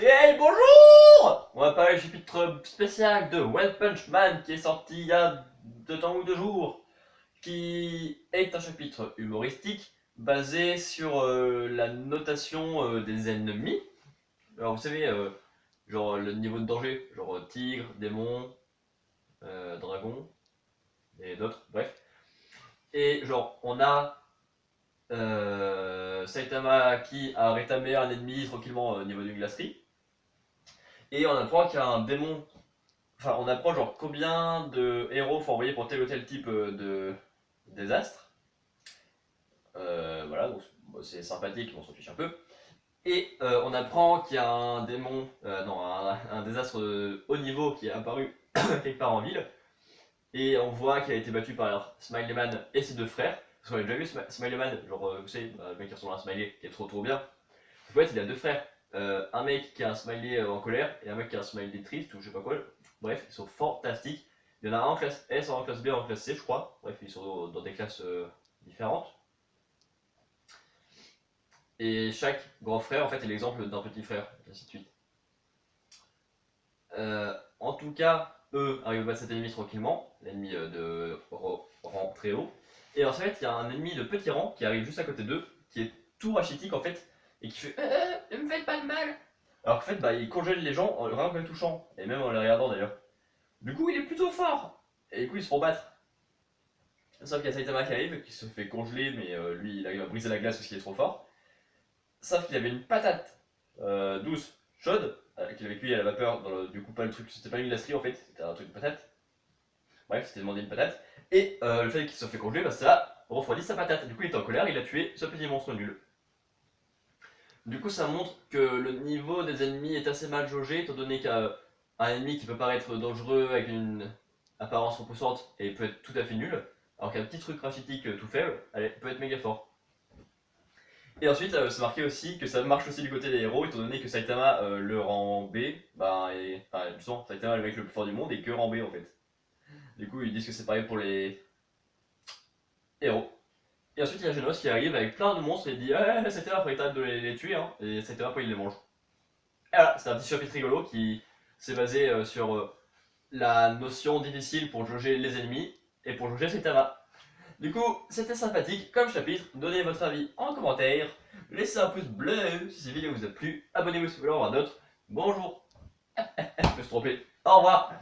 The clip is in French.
Hey, bonjour! On va parler du chapitre spécial de One Punch Man qui est sorti il y a 2 temps ou 2 jours, qui est un chapitre humoristique basé sur la notation des ennemis. Alors vous savez, genre le niveau de danger, genre tigre, démon, dragon et d'autres, bref. Et genre on a Saitama qui a rétamé un ennemi tranquillement au niveau d'une glacerie. Et on apprend qu'il y a un démon. Enfin, on apprend genre combien de héros faut envoyer pour tel ou tel type de désastre. Voilà, donc bon, c'est sympathique, on s'en fiche un peu. Et on apprend qu'il y a un démon, non, un désastre de haut niveau qui est apparu quelque part en ville. Et on voit qu'il a été battu par Smiley Man et ses deux frères. Parce qu'on a déjà vu Smiley Man, genre, vous savez, le mec qui ressemble à un Smiley, qui est trop bien. En fait, il a deux frères. Un mec qui a un smiley en colère et un mec qui a un smiley triste ou je sais pas quoi. Bref, ils sont fantastiques. Il y en a un en classe S, un en classe B, un en classe C, je crois. Bref, ils sont dans des classes différentes. Et chaque grand frère, en fait, est l'exemple d'un petit frère, et ainsi de suite. En tout cas, eux arrivent à battre cet ennemi tranquillement, l'ennemi de rang très haut. Et en fait, il y a un ennemi de petit rang qui arrive juste à côté d'eux, qui est tout rachitique en fait, et qui fait ne me faites pas de mal. Alors qu'en fait, bah, il congèle les gens rien qu'en les touchant, et même en les regardant d'ailleurs. Du coup, il est plutôt fort, et du coup, ils se font battre. Sauf qu'il y a Saitama qui arrive, qui se fait congeler, mais lui, il arrive à briser la glace parce qu'il est trop fort. Sauf qu'il avait une patate douce, chaude, qu'il avait cuit à la vapeur, du coup, pas le truc, c'était pas une glacerie en fait, c'était un truc de patate. Bref, c'était demandé une patate. Et le fait qu'il se fait congeler, bah, ça refroidit sa patate. Du coup, il était en colère, il a tué ce petit monstre nul. Du coup, ça montre que le niveau des ennemis est assez mal jaugé, étant donné qu'un ennemi qui peut paraître dangereux avec une apparence repoussante et peut être tout à fait nul, alors qu'un petit truc rachitique tout faible, allez, peut être méga fort. Et ensuite, c'est marqué aussi que ça marche aussi du côté des héros, étant donné que Saitama, le rang B, bah, enfin, justement, Saitama est le mec le plus fort du monde et que rang B en fait. Du coup, ils disent que c'est pareil pour les héros. Et ensuite, il y a Genos qui arrive avec plein de monstres et il dit Saitama, faut éteindre de les tuer, hein. Et Saitama, après, il les mange. Et voilà, c'est un petit chapitre rigolo qui s'est basé sur la notion difficile pour jauger les ennemis et pour jauger Saitama. Du coup, c'était sympathique comme chapitre. Donnez votre avis en commentaire. Laissez un pouce bleu si cette vidéo vous a plu. Abonnez-vous si vous voulez en voir d'autres. Bonjour. Je me suis trompé. Au revoir.